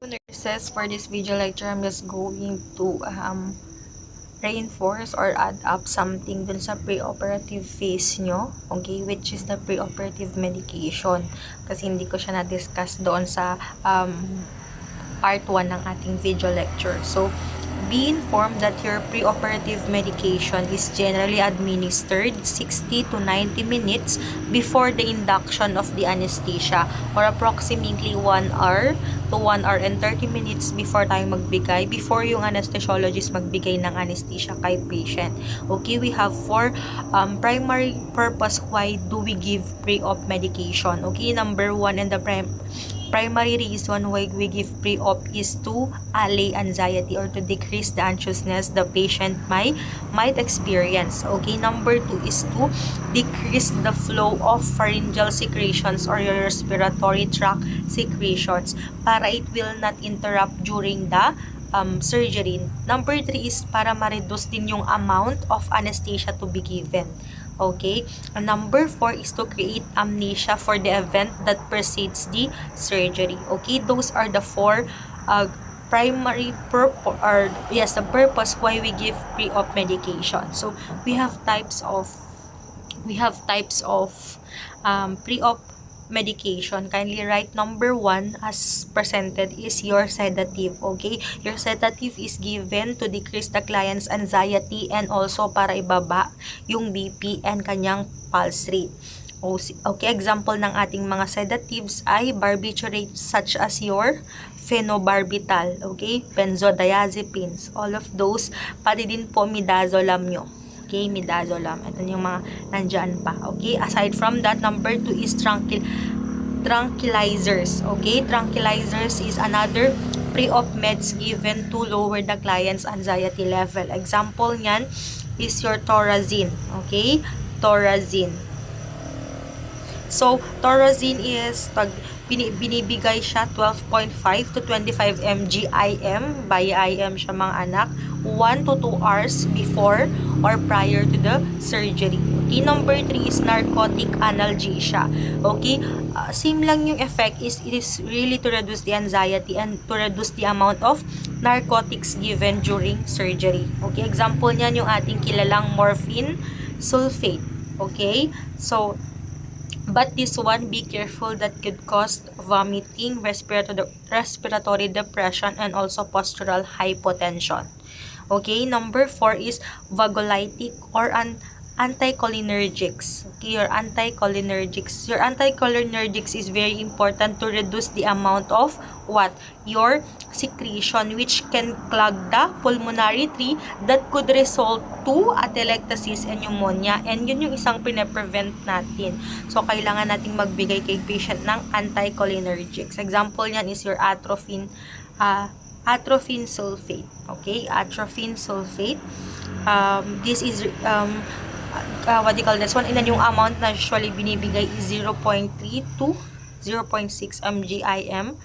Nurses, for this video lecture, I'm just going to reinforce or add up something dun sa pre-operative phase nyo, okay, which is the pre-operative medication. Kasi hindi ko siya na-discuss doon sa part 1 ng ating video lecture. So, be informed that your preoperative medication is generally administered 60 to 90 minutes before the induction of the anesthesia, or approximately 1 hour to 1 hour and 30 minutes before tayo magbigay, before yung anesthesiologist magbigay ng anesthesia kay patient. Okay, we have 4 primary purpose why do we give pre-op medication. Okay, number 1 and the primary reason why we give pre-op is to allay anxiety or to decrease the anxiousness the patient might experience. Okay, number 2 is to decrease the flow of pharyngeal secretions or your respiratory tract secretions para it will not interrupt during the surgery. Number 3 is para ma-reduce din yung amount of anesthesia to be given. Okay, and number 4 is to create amnesia for the event that precedes the surgery. Okay, those are the 4 primary purpose, or yes, the purpose why we give pre-op medication. So we have types of pre-op medication. Kindly write number 1 as presented is your sedative. Okay, your sedative is given to decrease the client's anxiety and also para ibaba yung BP and kanyang pulse rate. Okay, example ng ating mga sedatives ay barbiturates such as your phenobarbital, okay, benzodiazepines, all of those, pati din po midazolam nyo. Okay, midazolam. Ito yung mga nandyan pa. Okay, aside from that, number 2 is tranquilizers. Okay, tranquilizers is another pre-op meds given to lower the client's anxiety level. Example niyan is your Thorazine. Okay, Thorazine. So, Thorazine is binibigay siya 12.5 to 25 mg IM, by IM siya mga anak, 1 to 2 hours before or prior to the surgery. Okay, number 3 is narcotic analgesia. Okay, same lang yung effect, is it is really to reduce the anxiety and to reduce the amount of narcotics given during surgery. Okay, example niyan yung ating kilalang morphine sulfate. Okay, so but this one, be careful, that could cause vomiting, respiratory depression, and also postural hypotension. Okay, number 4 is vagolytic or anticholinergics. Okay, your anticholinergics. Your anticholinergics is very important to reduce the amount of what? Your secretion, which can clog the pulmonary tree that could result to atelectasis and pneumonia. And yun yung isang pine-prevent natin. So, kailangan nating magbigay kay patient ng anticholinergics. Example niyan is your atropine sulfate. Okay, atropine sulfate. This is what do you call this one? Ilan yung amount na usually binibigay is 0.3 to 0.6 mg IM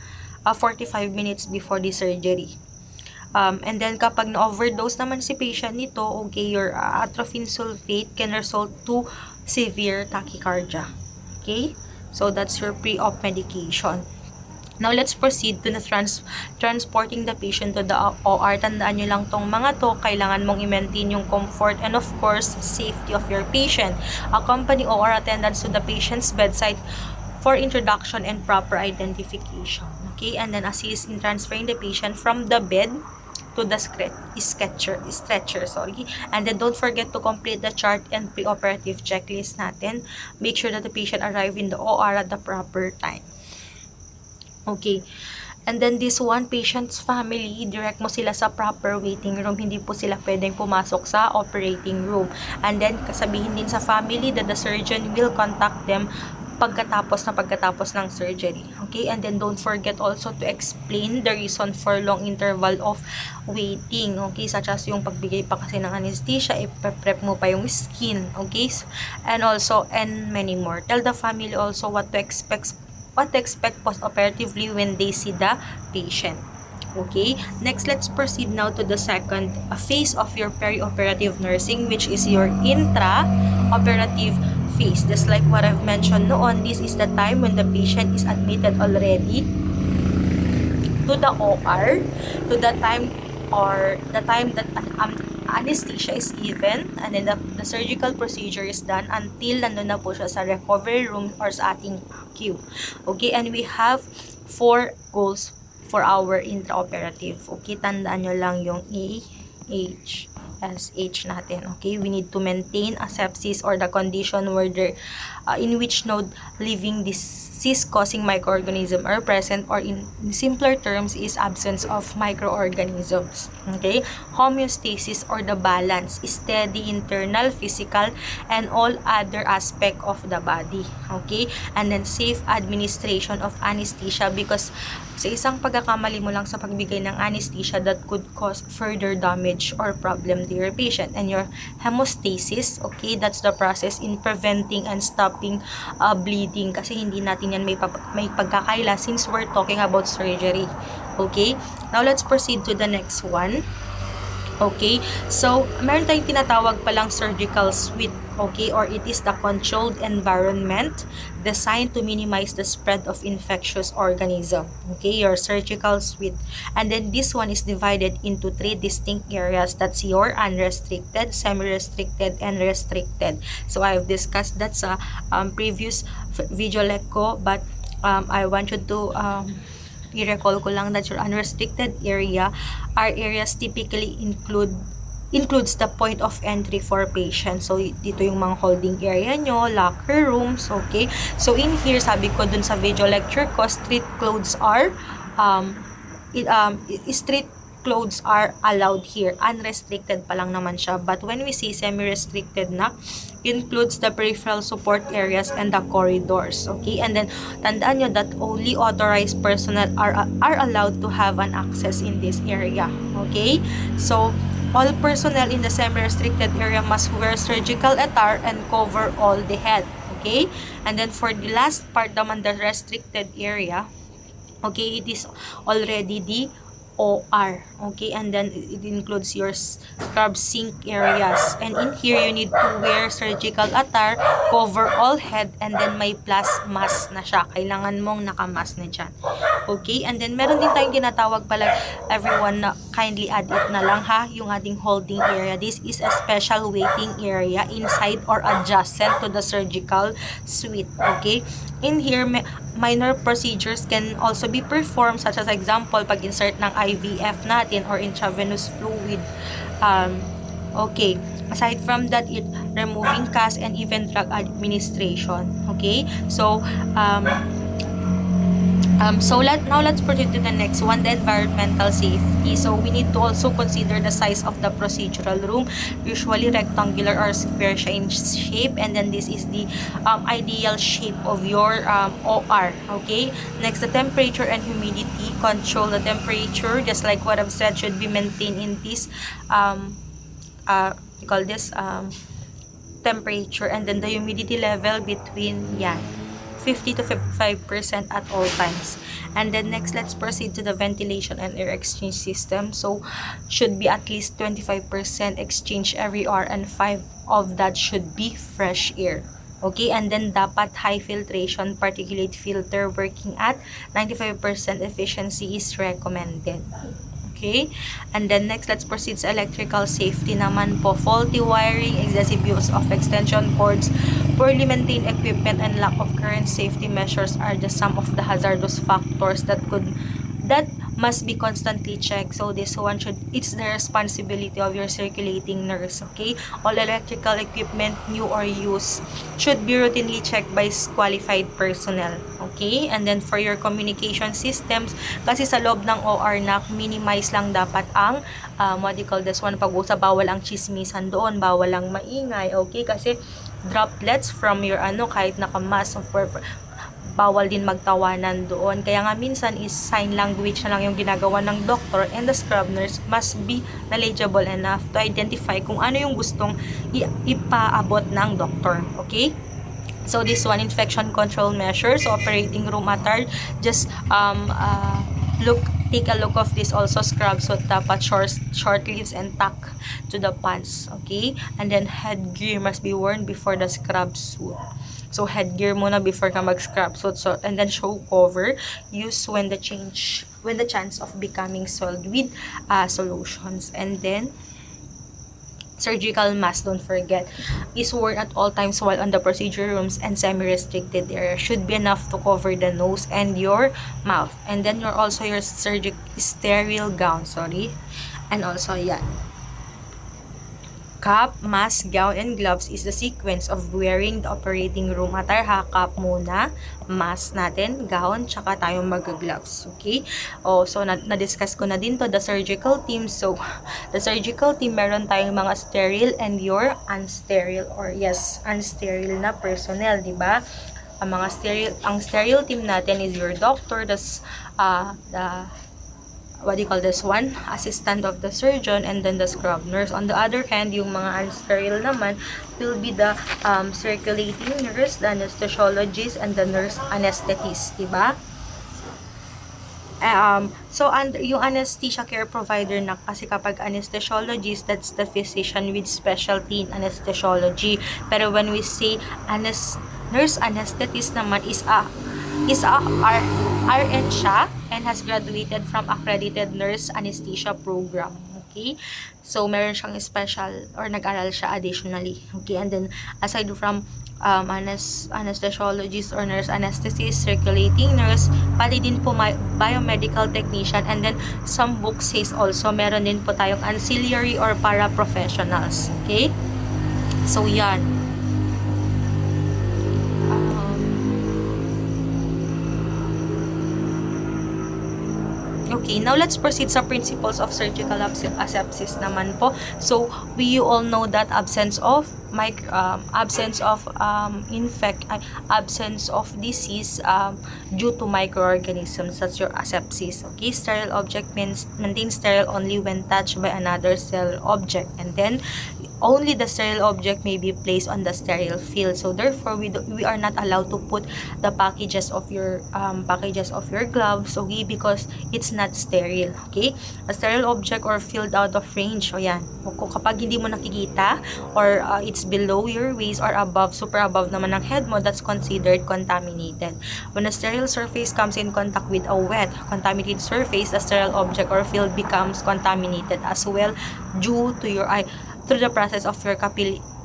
45 minutes before the surgery. And then kapag na-overdose naman si patient nito, okay, your atropine sulfate can result to severe tachycardia. Okay, so that's your pre-op medication. Now, let's proceed to the transporting the patient to the OR. Tandaan nyo lang tong mga to. Kailangan mong i-maintain yung comfort and of course, safety of your patient. Accompany OR attendants to the patient's bedside for introduction and proper identification. Okay, and then assist in transferring the patient from the bed to the stretcher, sorry. And then don't forget to complete the chart and preoperative checklist natin. Make sure that the patient arrive in the OR at the proper time. Okay, and then this one, patient's family, direct mo sila sa proper waiting room. Hindi po sila pwedeng pumasok sa operating room. And then, kasabihin din sa family that the surgeon will contact them pagkatapos ng surgery. Okay, and then don't forget also to explain the reason for long interval of waiting. Okay, such as yung pagbigay pa kasi ng anesthesia, i-prep mo pa yung skin. Okay, and many more. Tell the family also what to expect post-operatively when they see the patient. Okay, next let's proceed now to the second phase of your perioperative nursing, which is your intra-operative phase. Just like what I've mentioned noon, this is the time when the patient is admitted already to the OR, to the time or the time that anesthesia is given, and then the surgical procedure is done until nandun na po siya sa recovery room or sa ating queue. Okay, and we have 4 goals for our intraoperative. Okay, tandaan nyo lang yung SH natin. Okay, we need to maintain a sepsis or the condition where there, in which node living disease-causing microorganism are present, or in simpler terms is absence of microorganisms. Okay, homeostasis or the balance, steady internal, physical, and all other aspect of the body. Okay, and then safe administration of anesthesia, because sa isang pagkakamali mo lang sa pagbigay ng anesthesia, that could cause further damage or problem to your patient. And your hemostasis, okay, that's the process in preventing and stopping bleeding, kasi hindi natin yan may pagkakaila since we're talking about surgery. Okay, now let's proceed to the next one. Okay, so meron tayong tinatawag palang surgical suite, okay, or it is the controlled environment designed to minimize the spread of infectious organism. Okay, your surgical suite. And then this one is divided into 3 distinct areas. That's your unrestricted, semi-restricted, and restricted. So I've discussed that sa previous video lecture, but I want you to i-recall ko lang that your unrestricted area are areas typically includes the point of entry for patients. So, dito yung mga holding area nyo, locker rooms, okay? So, in here, sabi ko dun sa video lecture ko, street clothes are allowed here. Unrestricted pa lang naman siya. But when we say semi-restricted na, includes the peripheral support areas and the corridors. Okay? And then, tandaan nyo that only authorized personnel are allowed to have an access in this area. Okay? So, all personnel in the semi-restricted area must wear surgical attire and cover all the head. Okay? And then, for the last part naman, the restricted area, okay, it is already the OR. Okay, and then it includes your scrub sink areas, and in here you need to wear surgical attire, cover all head, and then may plus mask na siya, kailangan mong nakamas na dyan. Okay, and then meron din tayong tinatawag pala, everyone, na kindly add it na lang ha, yung ating holding area. This is a special waiting area inside or adjacent to the surgical suite. Okay, in here minor procedures can also be performed, such as example pag insert ng IVF natin or intravenous fluid. Okay, aside from that, removing cast and even drug administration. Okay, so now let's proceed to the next one, the environmental safety. So we need to also consider the size of the procedural room, usually rectangular or square in shape, and then this is the ideal shape of your OR. Okay, next, the temperature and humidity control. The temperature, just like what I've said, should be maintained in this we call this temperature, and then the humidity level between 50 to 55% at all times. And then next, let's proceed to the ventilation and air exchange system. So should be at least 25% exchange every hour, and 5 of that should be fresh air. Okay, and then dapat high filtration particulate filter working at 95% efficiency is recommended. Okay, and then next, let's proceed sa electrical safety naman po. Faulty wiring, excessive use of extension cords, poorly maintained equipment, and lack of current safety measures are just some of the hazardous factors that must be constantly checked. So this one it's the responsibility of your circulating nurse. Okay, all electrical equipment, new or used, should be routinely checked by qualified personnel. Okay, and then for your communication systems, kasi sa loob ng OR na minimize lang dapat ang what do you call this one, pag-usap, bawal ang chismisan doon, bawal ang maingay. Okay, kasi droplets from your kahit naka-mask of bawal din magtawanan doon. Kaya nga minsan is sign language na lang yung ginagawa ng doctor, and the scrub nurse must be knowledgeable enough to identify kung ano yung gustong ipaabot ng doctor. Okay? So this one, infection control measures, operating room attire, just take a look of this also. Scrub suit dapat short sleeves and tuck to the pants. Okay? And then headgear must be worn before the scrub suit. So headgear muna before ka mag-scrub suit. So, and then show cover, use when the change when the chance of becoming soiled with solutions. And then surgical mask, don't forget, is worn at all times while on the procedure rooms and semi-restricted area. Should be enough to cover the nose and your mouth. And then your sterile gown, and also yan, cap, mask, gown, and gloves is the sequence of wearing the operating room attire. Cap muna, mask natin, gown, tsaka tayo mag-gloves. Okay? So, na-discuss ko na din to, the surgical team. So, the surgical team, meron tayong mga sterile and your unsterile, or unsterile na personnel, di ba? Ang sterile team natin is your doctor, the assistant of the surgeon, and then the scrub nurse. On the other hand, yung mga unsterile naman will be the circulating nurse, the anesthesiologist, and the nurse anesthetist, diba? Yung anesthesia care provider na, kasi kapag anesthesiologist, that's the physician with specialty in anesthesiology. Pero when we say nurse anesthetist naman is a RN siya and has graduated from accredited nurse anesthesia program. Okay? So, meron siyang special or nag-aral siya additionally. Okay? And then, aside from anesthesiologist or nurse anesthetist, circulating nurse, pati din po biomedical technician, and then some book says also, meron din po tayong ancillary or paraprofessionals. Okay? So, yan. Okay, now let's proceed sa principles of surgical asepsis naman po. So, we all know that absence of disease due to microorganisms, that's your asepsis. Okay, sterile object means maintain sterile only when touched by another sterile object, and then only the sterile object may be placed on the sterile field. So therefore, we are not allowed to put the packages of your gloves, okay, because it's not sterile. Okay, a sterile object or field out of range, o yan, kung kapag hindi mo nakikita or it's below your waist or above, super above naman ng head mo, that's considered contaminated. When a sterile surface comes in contact with a wet, contaminated surface, a sterile object or field becomes contaminated as well due to your eye, through the process of your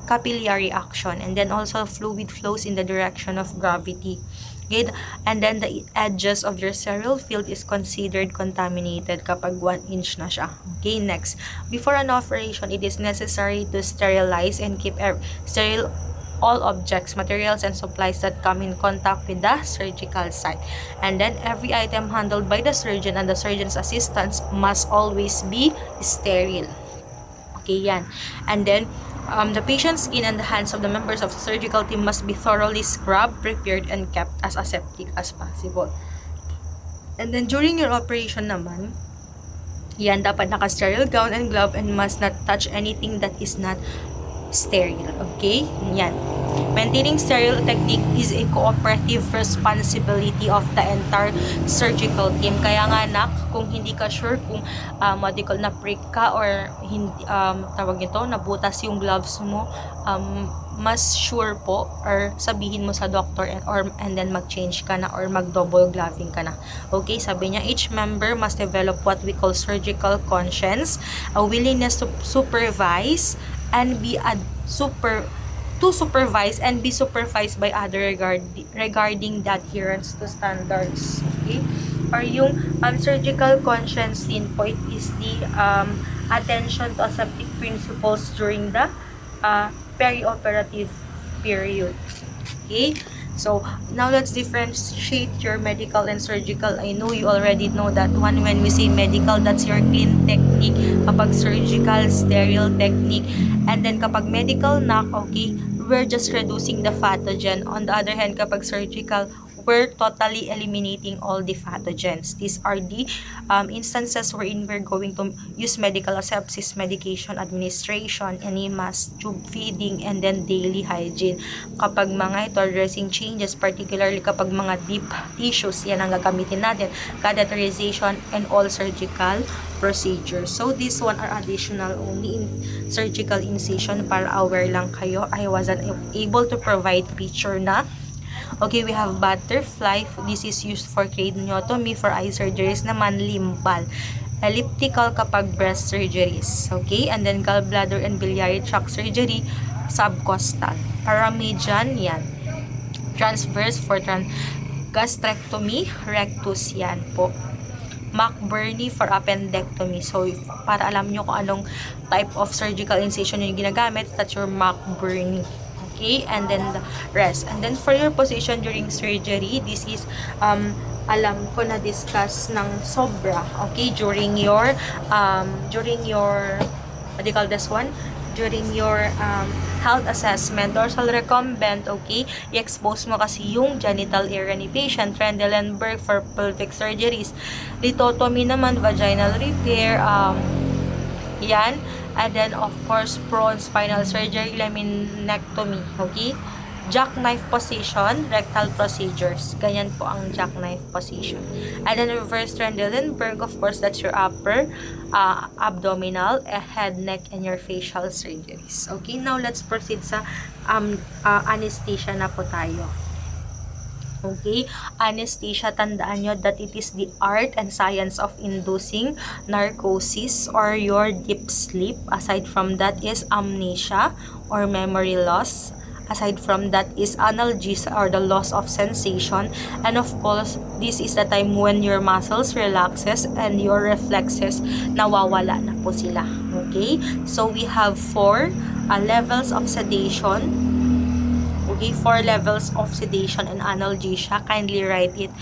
capillary action, and then also fluid flows in the direction of gravity. Okay? And then the edges of your sterile field is considered contaminated kapag 1 inch na siya. Okay, next. Before an operation, it is necessary to sterilize and keep sterile all objects, materials, and supplies that come in contact with the surgical site. And then every item handled by the surgeon and the surgeon's assistants must always be sterile. Okay, yan. And then, the patient's skin and the hands of the members of the surgical team must be thoroughly scrubbed, prepared, and kept as aseptic as possible. And then, during your operation naman, yan, dapat naka-sterile gown and glove and must not touch anything that is not sterile. Okay? Yan. Maintaining sterile technique is a cooperative responsibility of the entire surgical team. Kaya nga nak, kung hindi ka sure kung na prick ka or hindi, tawag nito, nabutas yung gloves mo, mas sure po or sabihin mo sa doctor and then mag-change ka na or mag-double gloving ka na. Okay, sabi niya, each member must develop what we call surgical conscience, a willingness to supervise and be supervised and be supervised by other regarding the adherence to standards. Okay? Or yung surgical conscience din po, it is the attention to aseptic principles during the perioperative period. Okay? So, now let's differentiate your medical and surgical. I know you already know that one. When we say medical, that's your clean technique. Kapag surgical, sterile technique. And then kapag medical na, okay, we're just reducing the pathogen. On the other hand, kapag surgical, we're totally eliminating all the pathogens. These are the instances wherein we're going to use medical asepsis, medication administration, enemas, tube feeding, and then daily hygiene. Kapag mga ito, dressing changes, particularly kapag mga deep tissues, yan ang gagamitin natin, catheterization, and all surgical procedures. So, this one are additional only in surgical incision para aware lang kayo. I wasn't able to provide picture na Okay, we have butterfly. This is used for craniotomy. For eye surgeries naman, limbal. Elliptical kapag breast surgeries. Okay, and then gallbladder and biliary tract surgery, subcostal. Paramedian, yan. Transverse for gastrectomy, rectus, yan po. McBurney for appendectomy. So, para alam nyo kung anong type of surgical incision yung ginagamit, that's your McBurney. Okay, and then the rest. And then for your position during surgery, this is alam ko na discuss ng sobra, okay, during your what do you call this one? During your health assessment, dorsal recumbent, okay, i-expose mo kasi yung genital area ni patient. Trendelenburg for pelvic surgeries. Litotomy naman, vaginal repair, yan. And then, of course, prone spinal surgery, laminectomy, okay? Jackknife position, rectal procedures. Ganyan po ang jackknife position. And then reverse Trendelenburg, of course, that's your upper abdominal, head, neck, and your facial surgeries. Okay, now let's proceed sa anesthesia na po tayo. Okay, anesthesia, tandaan nyo that it is the art and science of inducing narcosis or your deep sleep. Aside from that is amnesia or memory loss. Aside from that is analgesia or the loss of sensation. And of course, this is the time when your muscles relaxes and your reflexes nawawala na po sila. Okay? So, we have 4 levels of sedation. Okay, 4 levels of sedation and analgesia. Kindly write it.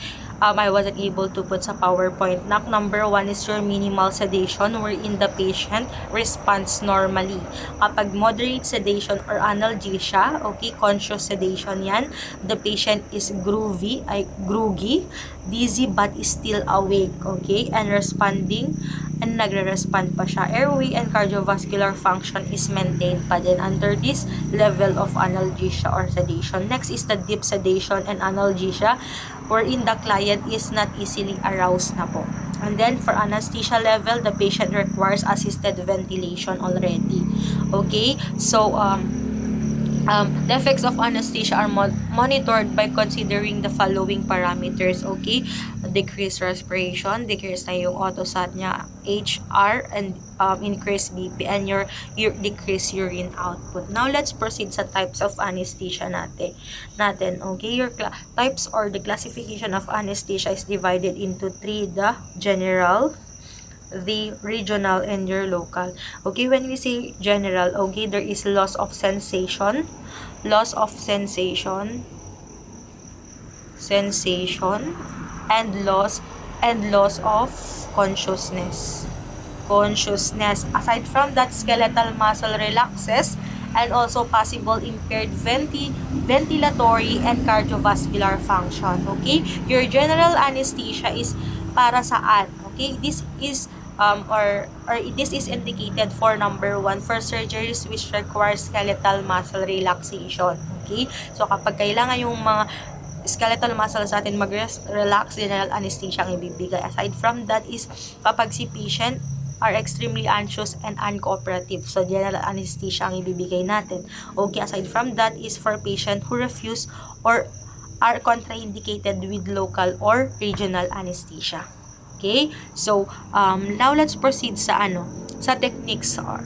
I wasn't able to put sa PowerPoint. Number 1 is your minimal sedation wherein the patient responds normally. Kapag moderate sedation or analgesia, okay, conscious sedation yan, the patient is groggy, dizzy but is still awake, okay, and responding, and nagre-respond pa siya. Airway and cardiovascular function is maintained pa din under this level of analgesia or sedation. Next is the deep sedation and analgesia wherein the client is not easily aroused na po. And then, for anesthesia level, the patient requires assisted ventilation already. Okay? So, the effects of anesthesia are monitored by considering the following parameters. Okay? Decrease respiration, decrease na yung autosat niya, HR, and increase BP, and your decrease urine output. Now, let's proceed sa types of anesthesia natin. Okay? Your types or the classification of anesthesia is divided into 3, the general, the regional, and your local. Okay, when we say general, okay, there is loss of sensation, and loss of consciousness. Aside from that, skeletal muscle relaxes, and also possible impaired ventilatory and cardiovascular function. Okay, your general anesthesia is para saan? Okay, this is this is indicated for number 1 for surgeries which require skeletal muscle relaxation. Okay, so kapag kailangan yung mga skeletal muscles natin mag-relax, general anesthesia ang ibibigay. Aside from that is kapag si patient are extremely anxious and uncooperative, so general anesthesia ang ibibigay natin. Okay, aside from that is for patient who refuse or are contraindicated with local or regional anesthesia. Okay, so now let's proceed sa techniques or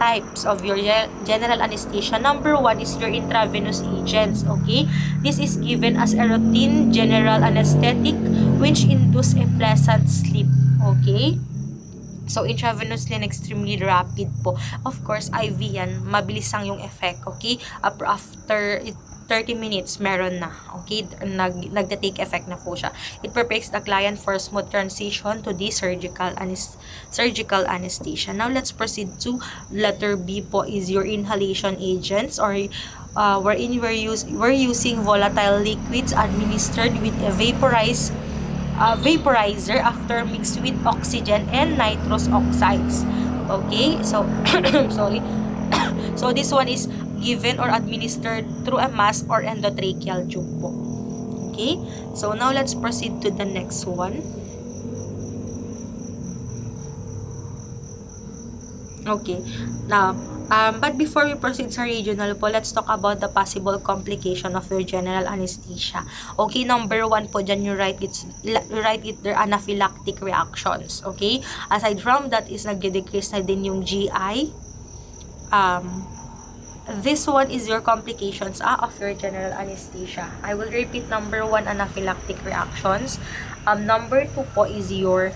types of your general anesthesia. Number 1 is your intravenous agents. Okay, this is given as a routine general anesthetic which induce a pleasant sleep. Okay, so intravenously and extremely rapid po. Of course, IV yan, mabilis lang yung effect. Okay, after 30 minutes, meron na. Okay, nagda-take effect na po siya. It prepares the client for smooth transition to the surgical anesthesia. Now, let's proceed to letter B po is your inhalation agents, or wherein we're using volatile liquids administered with a vaporizer after mixed with oxygen and nitrous oxides. Okay, so sorry. So this one is given or administered through a mask or endotracheal tube po. Okay, so now let's proceed to the next one. Okay, now But before we proceed sa regional po, let's talk about the possible complication of your general anesthesia. Okay, number 1 po dyan, you write it there, anaphylactic reactions. Okay, aside from that is nagde-decrease na din yung GI. This one is your complications of your general anesthesia. I will repeat, number 1, anaphylactic reactions. Number 2 po is your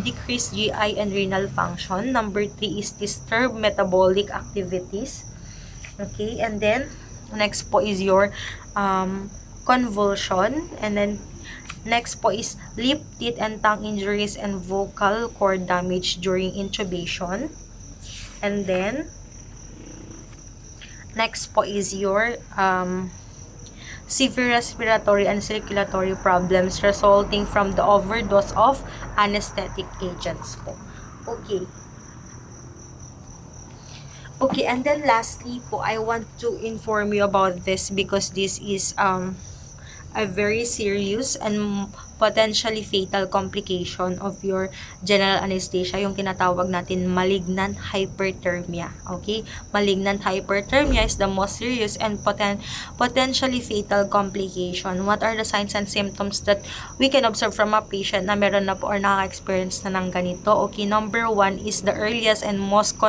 decreased GI and renal function. Number 3 is disturbed metabolic activities. Okay, and then next po is your convulsion. And then next po is lip, teeth, and tongue injuries and vocal cord damage during intubation. And then next po is your severe respiratory and circulatory problems resulting from the overdose of anesthetic agents po. Okay. Okay, and then lastly po, I want to inform you about this because this is a very serious and potentially fatal complication of your general anesthesia, yung tinatawag natin malignant hyperthermia. Okay? Malignant hyperthermia is the most serious and potentially fatal complication. What are the signs and symptoms that we can observe from a patient na meron na po or nakaka-experience na ng ganito? Okay, number 1 is the earliest and most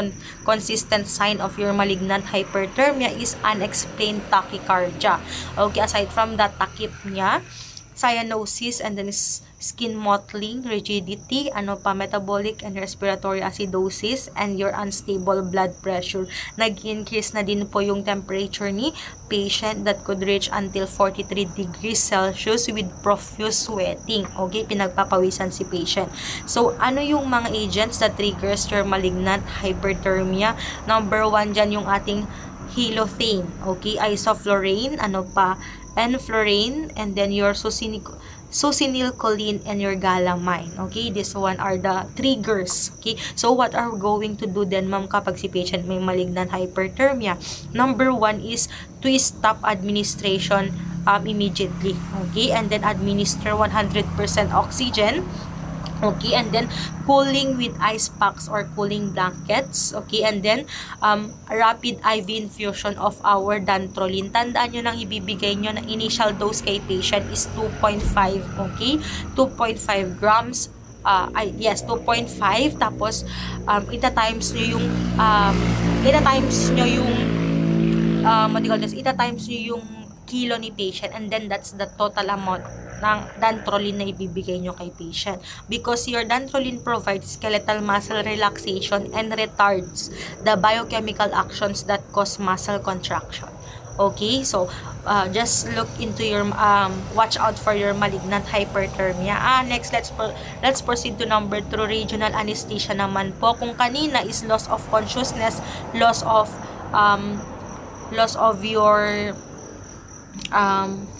consistent sign of your malignant hyperthermia is unexplained tachycardia. Okay, aside from that, takip niya, cyanosis, and then skin mottling, rigidity, metabolic and respiratory acidosis, and your unstable blood pressure. Nag-increase na din po yung temperature ni patient that could reach until 43 degrees Celsius with profuse sweating. Okay, pinagpapawisan si patient. So, ano yung mga agents that triggers your malignant hyperthermia? Number 1 dyan yung ating halothane, okay, isoflurane, enflurane, and then your succinylcholine and your galamine. Okay, this one are the triggers. Okay, so what are we going to do then, ma'am, kapag si patient may malignant hyperthermia? Number 1 is to stop administration immediately. Okay, and then administer 100% oxygen. Okay, and then cooling with ice packs or cooling blankets. Okay, and then rapid IV infusion of our dantrolene. Tandaan nyo nang ibibigay nyo na initial dose kay patient is 2.5. Okay, 2.5 grams. 2.5. Tapos ita-times nyo yung ita-times nyo yung kilo ni patient, and then that's the total amount ng dantrolene na ibibigay nyo kay patient, because your dantrolene provides skeletal muscle relaxation and retards the biochemical actions that cause muscle contraction. Okay, so just look into your watch out for your malignant hyperthermia. Next, let's proceed to number 2, regional anesthesia naman po. Kung kanina is loss of consciousness, loss of your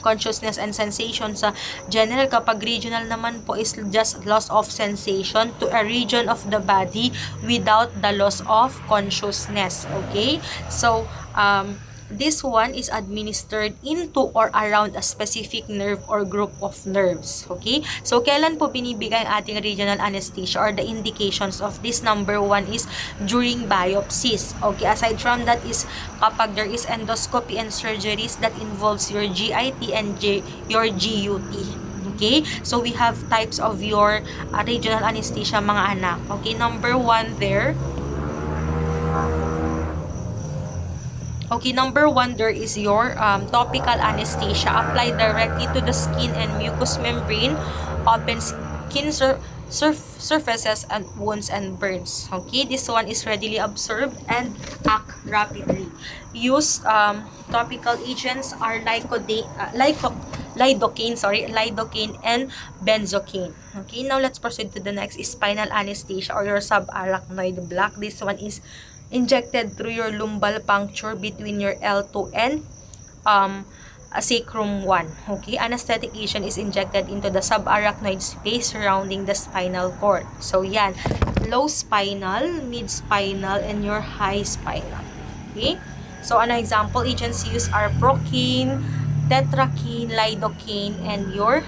consciousness and sensation sa general. Kapag regional naman po is just loss of sensation to a region of the body without the loss of consciousness. Okay, so this one is administered into or around a specific nerve or group of nerves. Okay, so kailan po binibigay ang ating regional anesthesia or the indications of this? Number 1 is during biopsies. Okay, aside from that is kapag there is endoscopy and surgeries that involves your GIT and your GUT. Okay, so we have types of your regional anesthesia, mga anak. Okay, number 1 there. Okay, number 1 there is your topical anesthesia applied directly to the skin and mucous membrane, open skin surfaces and wounds and burns. Okay, this one is readily absorbed and act rapidly. Used topical agents are lidocaine and benzocaine. Okay, now let's proceed to the next is spinal anesthesia or your subarachnoid block. This one is injected through your lumbal puncture between your L2 and sacrum 1. Okay, anesthetic agent is injected into the subarachnoid space surrounding the spinal cord. So yan, low spinal, mid spinal, and your high spinal. Okay, so an example agents used are procaine, tetracaine, lidocaine, and your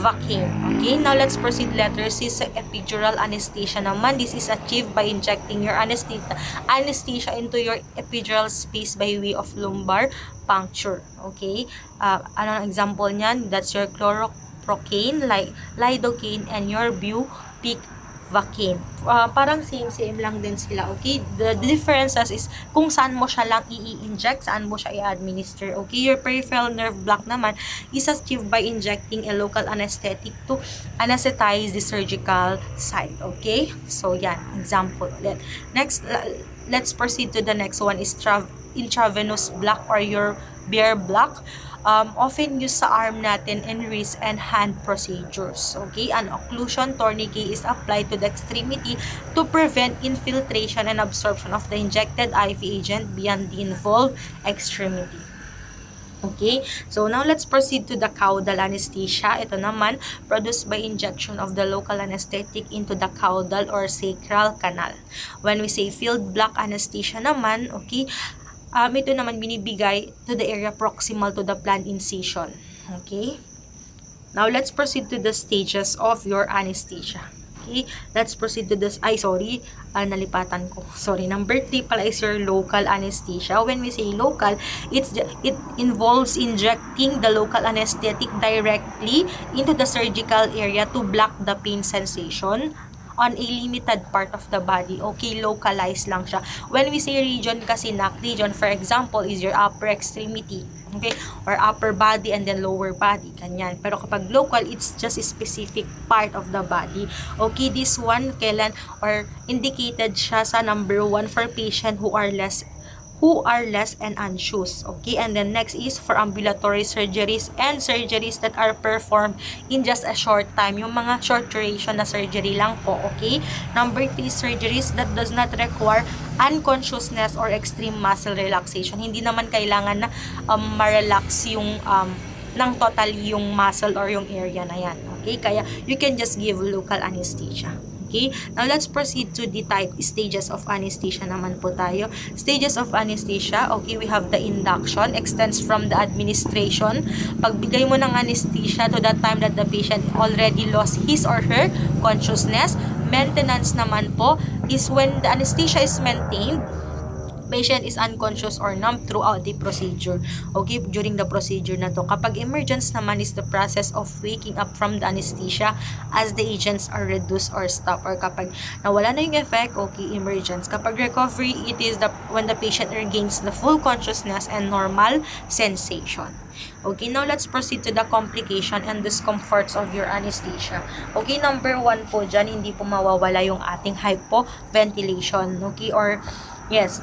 Vaccine. Okay, now let's proceed. Letter C sa epidural anesthesia naman. This is achieved by injecting your anesthesia into your epidural space by way of lumbar puncture. Okay, ano ang example niyan? That's your chloroprocaine, lidocaine, and your bupivacaine. Parang same lang din sila. Okay, the differences is kung saan mo siya lang i-inject, saan mo siya i-administer. Okay, your peripheral nerve block naman is achieved by injecting a local anesthetic to anesthetize the surgical site. Okay, so yan, example ulit. Next, let's proceed to the next one is intravenous block or your bear block. Often used sa arm natin in wrist and hand procedures. Okay, an occlusion tourniquet is applied to the extremity to prevent infiltration and absorption of the injected IV agent beyond the involved extremity. Okay, so now let's proceed to the caudal anesthesia. Ito naman, produced by injection of the local anesthetic into the caudal or sacral canal. When we say field block anesthesia naman, okay, ito naman binibigay to the area proximal to the planned incision. Okay? Now, let's proceed to the stages of your anesthesia. Okay? Let's proceed to this. Nalipatan ko. Sorry. Number 3 pala is your local anesthesia. When we say local, it involves injecting the local anesthetic directly into the surgical area to block the pain sensation on a limited part of the body. Okay, localized lang siya. When we say region kasi, region, for example, is your upper extremity. Okay, or upper body and then lower body. Ganyan. Pero kapag local, it's just a specific part of the body. Okay, this one, kailan, or indicated siya sa number 1 for patient who are less and anxious. Okay, and then next is for ambulatory surgeries and surgeries that are performed in just a short time. Yung mga short duration na surgery lang po. Okay, number 3 surgeries that does not require unconsciousness or extreme muscle relaxation. Hindi naman kailangan na ma-relax yung ng totally yung muscle or yung area na yan. Okay, kaya you can just give local anesthesia. Okay, now let's proceed to the stages of anesthesia naman po tayo. Stages of anesthesia, okay, we have the induction, extends from the administration. Pagbigay mo ng anesthesia to that time that the patient already lost his or her consciousness. Maintenance naman po is when the anesthesia is maintained, patient is unconscious or numb throughout the procedure. Okay, during the procedure na to. Kapag emergence naman is the process of waking up from the anesthesia as the agents are reduced or stopped. Or kapag nawala na yung effect, okay, emergence. Kapag recovery, it is when the patient regains the full consciousness and normal sensation. Okay, now let's proceed to the complication and discomforts of your anesthesia. Okay, number 1 po dyan, hindi po mawawala yung ating hypoventilation. Okay, or yes,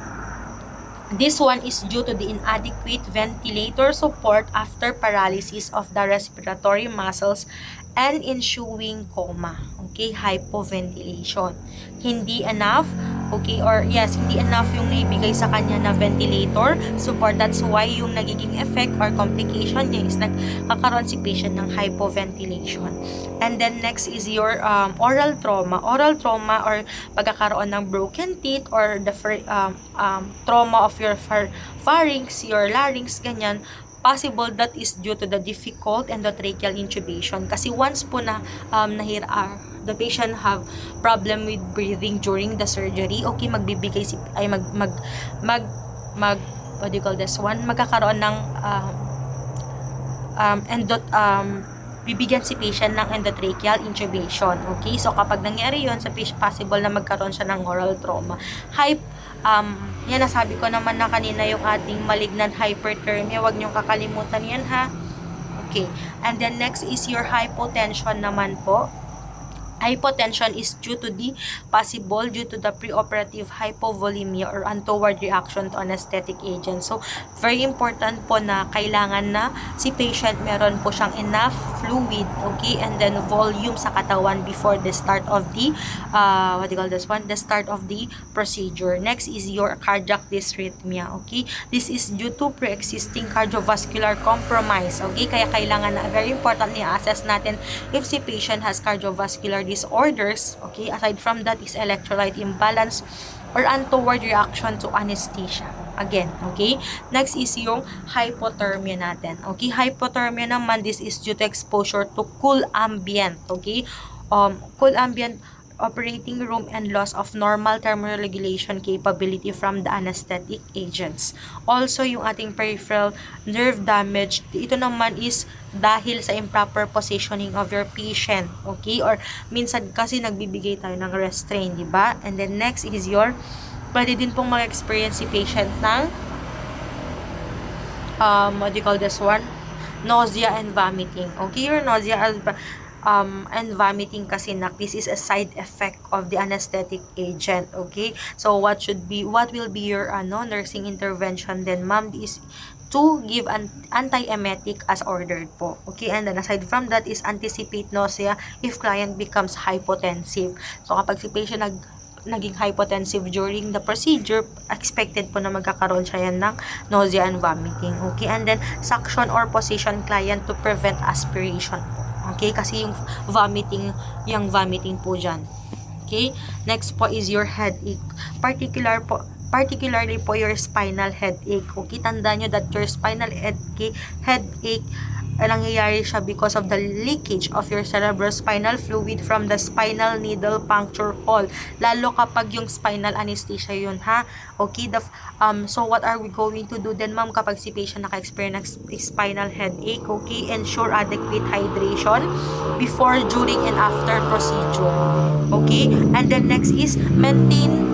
this one is due to the inadequate ventilator support after paralysis of the respiratory muscles and ensuing coma. Okay, hypoventilation. Hindi enough, okay, or yes, hindi enough yung naibigay sa kanya na ventilator support. That's why yung nagiging effect or complication niya is nagkakaroon si patient ng hypoventilation. And then next is your oral trauma. Oral trauma or pagkakaroon ng broken teeth or the trauma of your pharynx, your larynx, ganyan. Possible that is due to the difficult endotracheal intubation. Kasi once po na the patient have problem with breathing during the surgery, okay, magbibigay what do you call this one? Magkakaroon ng bibigyan si patient ng endotracheal intubation. Okay, so kapag nangyari yon sa patient, possible na magkaroon siya ng oral trauma. Yan, nasabi ko naman na kanina yung ating malignant hyperthermia. Huwag niyong kakalimutan yan, ha? Okay, and then next is your hypotension naman po. Hypotension is due to the preoperative hypovolemia or untoward reaction to anesthetic agent. So, very important po na kailangan na si patient meron po siyang enough fluid, okay, and then volume sa katawan before the start of the the start of the procedure. Next is your cardiac dysrhythmia, okay. This is due to pre-existing cardiovascular compromise, okay. Kaya kailangan na, very important i-assess natin if si patient has cardiovascular disorders, okay. Aside from that is electrolyte imbalance or untoward reaction to anesthesia. again, okay? Next is yung hypothermia natin. Okay, hypothermia naman, this is due to exposure to cool ambient, okay? Cool ambient operating room and loss of normal thermoregulation capability from the anesthetic agents. Also, yung ating peripheral nerve damage, ito naman is dahil sa improper positioning of your patient, okay? Or minsan kasi nagbibigay tayo ng restraint, di ba? And then next is your, pwede din pong mag-experience si patient ng what do you call this one? Nausea and vomiting. Okay, your nausea and vomiting kasi this is a side effect of the anesthetic agent. Okay, so what will be your nursing intervention then, ma'am, is to give an antiemetic as ordered po. Okay, and then aside from that is anticipate nausea if client becomes hypotensive. So kapag si patient naging hypotensive during the procedure, expected po na magkakaroon siya yan ng nausea and vomiting. Okay, and then suction or position client to prevent aspiration po. Okay, kasi yung vomiting po dyan. Okay, next po is your headache. Particularly po your spinal headache. Okay, tandaan nyo that your spinal headache nangyayari siya because of the leakage of your cerebrospinal fluid from the spinal needle puncture hole. Lalo kapag yung spinal anesthesia yun, ha? Okay, so what are we going to do then, ma'am, kapag si patient naka-experience ng spinal headache? Okay, ensure adequate hydration before, during, and after procedure. Okay, and then next is maintain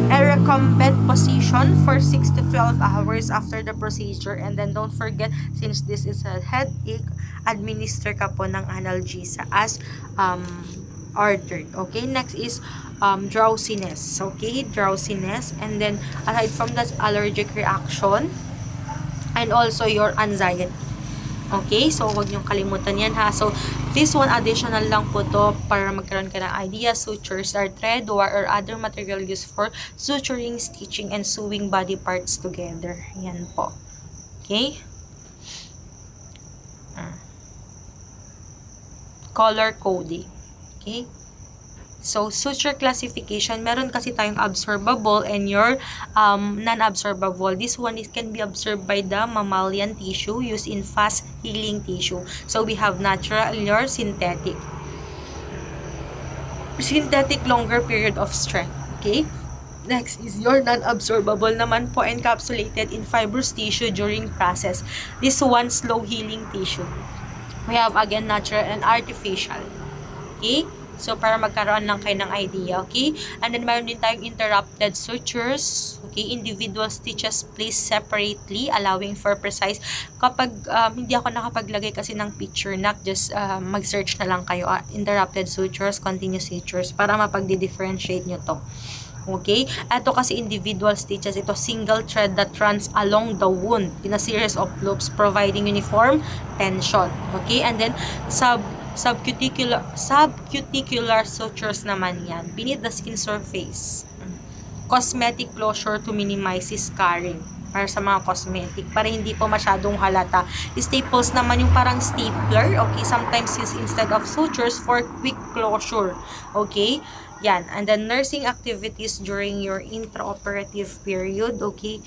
a recumbent position for 6 to 12 hours after the procedure, and then don't forget, since this is a headache, administer ka po ng analgesia as ordered. Okay, next is drowsiness. Okay, drowsiness, and then aside from that, allergic reaction and also your anxiety. Okay, so huwag niyong kalimutan yan, ha. So this one, additional lang po to para magkaroon ka ng idea. Sutures are thread, wire, or other material used for suturing, stitching, and sewing body parts together. Yan po. Okay. Color coding. Okay. So, suture classification, meron kasi tayong absorbable and your non-absorbable. This one can be absorbed by the mammalian tissue used in fast healing tissue. So, we have natural or synthetic. Synthetic, longer period of strength. Okay? Next is your non-absorbable naman po, encapsulated in fibrous tissue during process. This one, slow healing tissue. We have again natural and artificial. Okay? So, para magkaroon lang kayo ng idea, okay? And then, mayroon din tayong interrupted sutures, okay? Individual stitches placed separately, allowing for precise. Kapag hindi ako nakapaglagay kasi ng picture, just mag-search na lang kayo. Interrupted sutures, continuous sutures, para mapag-differentiate nyo to. Okay? Ito kasi individual stitches. Ito single thread that runs along the wound in a series of loops, providing uniform tension. Okay? And then, subcuticular sutures naman yan, beneath the skin surface. Cosmetic closure to minimize scarring. Para sa mga cosmetic, para hindi po masyadong halata. Staples naman yung parang stapler, okay, sometimes used instead of sutures for quick closure. Okay, yan. And then nursing activities during your intraoperative period, okay.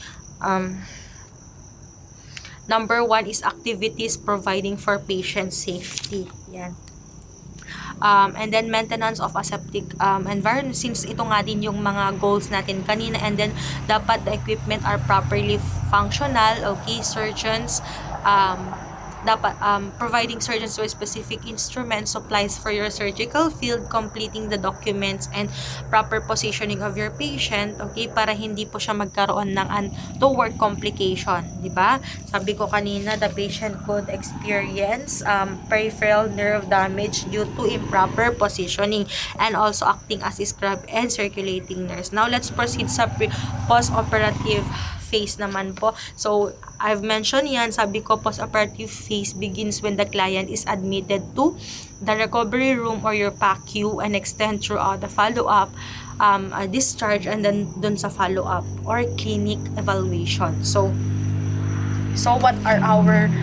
Number 1 is activities providing for patient safety. Yan. And then maintenance of aseptic environment, since ito nga din yung mga goals natin kanina. And then dapat the equipment are properly functional. Okay, surgeons dapat providing surgeons with specific instruments, supplies for your surgical field, completing the documents and proper positioning of your patient, okay, para hindi po siya magkaroon ng untoward complication, di ba? Sabi ko kanina, the patient could experience peripheral nerve damage due to improper positioning and also acting as scrub and circulating nerves. Now, let's proceed sa post-operative phase naman po. So, I've mentioned yan, sabi ko, post-operative phase begins when the client is admitted to the recovery room or your PACU and extend throughout the follow-up, discharge, and then dun sa follow-up or clinic evaluation. So what are our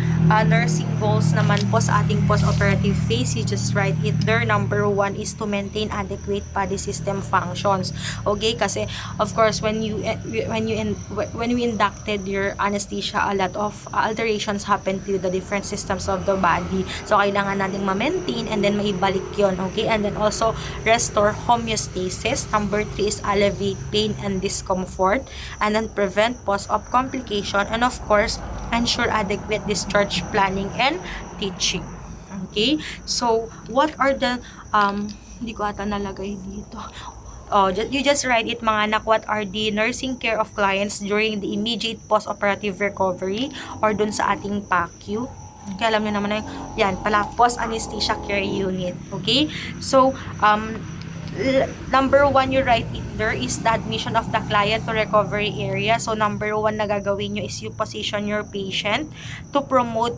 nursing goals naman po sa ating post-operative phase, you just write it there. Number 1 is to maintain adequate body system functions. Okay, kasi of course when we inducted your anesthesia, a lot of alterations happen to the different systems of the body. So kailangan nating ma-maintain and then maibalik yon. Okay, and then also restore homeostasis. Number 3 is alleviate pain and discomfort, and then prevent post-op complication, and of course ensure adequate discharge planning and teaching. Okay, so what are the hindi ko ata nalagay dito. You just write it mga anak, what are the nursing care of clients during the immediate post-operative recovery or dun sa ating PACU. Okay, alam niyo naman na yan pala, post-anesthesia care unit. Okay, so number 1 you write it there is the admission of the client to recovery area. So number 1 na gagawin nyo is you position your patient to promote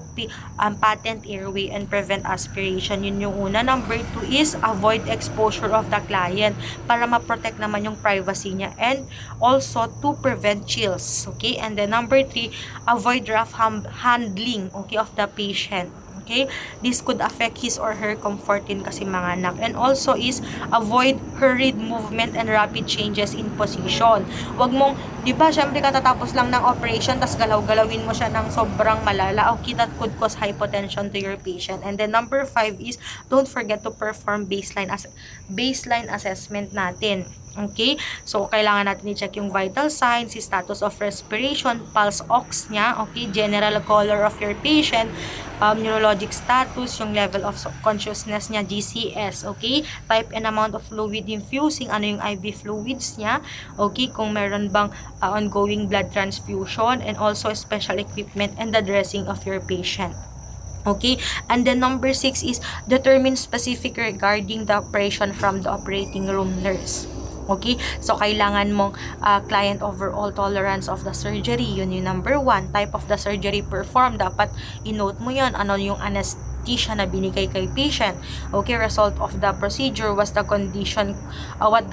patent airway and prevent aspiration. Yun yung una. Number 2 is avoid exposure of the client para ma-protect naman yung privacy niya, and also to prevent chills. Okay, and then number 3, avoid rough handling, okay, of the patient. Okay, this could affect his or her comfort din kasi mga anak. And also is avoid hurried movement and rapid changes in position. Wag mong, di ba, syempre katatapos lang ng operation, tas galaw-galawin mo siya ng sobrang malala. Okay, that could cause hypotension to your patient. And then number 5 is don't forget to perform baseline assessment natin. Okay, so kailangan natin i-check yung vital signs, si status of respiration, pulse ox niya, okay, general color of your patient, neurologic status, yung level of consciousness niya, GCS, okay, type and amount of fluid infusing, ano yung IV fluids niya, okay, kung meron bang ongoing blood transfusion, and also special equipment and the dressing of your patient. Okay, and then number 6 is determine specific regarding the operation from the operating room nurse. Okay, so kailangan mong client overall tolerance of the surgery, yun yung number 1. Type of the surgery performed, dapat i-note mo yun, ano yung anesthesia na binigay kay patient. Okay, result of the procedure, was the condition what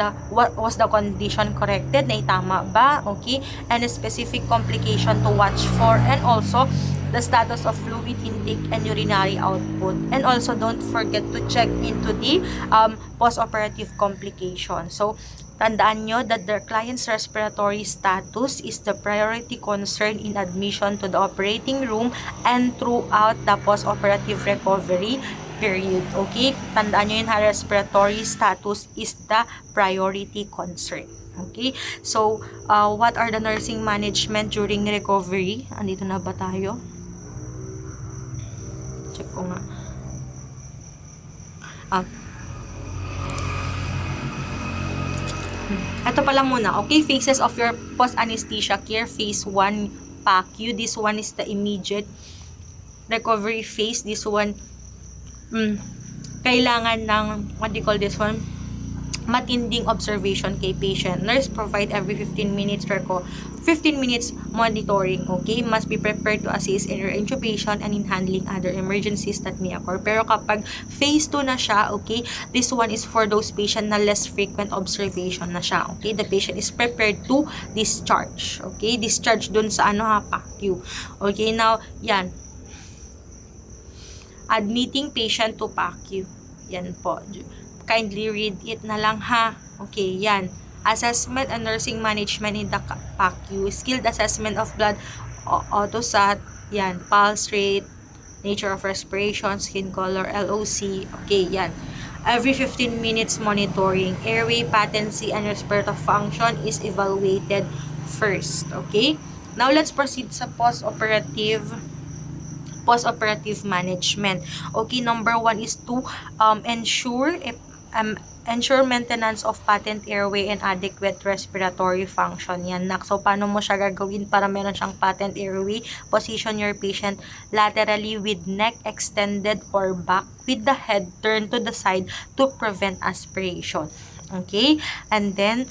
was the condition corrected, na itama ba, okay, and a specific complication to watch for, and also the status of fluid intake and urinary output. And also don't forget to check into the post-operative complication. So tandaan nyo that the client's respiratory status is the priority concern in admission to the operating room and throughout the post-operative recovery period. Okay? Tandaan nyo yun ha, respiratory status is the priority concern. Okay? So, what are the nursing management during recovery? Andito na ba tayo? Check ko nga. Ito pala muna, okay, phases of your post-anesthesia care. Phase 1, PACU. This one is the immediate recovery phase. This one, kailangan ng, what do you call this one? Matinding observation kay patient. Nurse provide every 15 minutes monitoring, okay? Must be prepared to assist in your intubation and in handling other emergencies that may occur. Pero kapag phase 2 na siya, okay, this one is for those patient na less frequent observation na siya, okay? The patient is prepared to discharge, okay? Discharge dun sa PACU. Okay, now, yan. Admitting patient to PACU. Yan po. Kindly read it na lang ha. Okay, yan. Assessment and nursing management in the PACU. Skilled assessment of blood, autosat, yan. Pulse rate, nature of respiration, skin color, LOC. Okay, yan. Every 15 minutes monitoring. Airway, patency, and respiratory function is evaluated first. Okay? Now, let's proceed sa post-operative management. Okay, number 1 is to ensure maintenance of patent airway and adequate respiratory function. Yan, nak. So, paano mo siya gagawin para meron siyang patent airway? Position your patient laterally with neck extended or back with the head turned to the side to prevent aspiration. Okay? And then,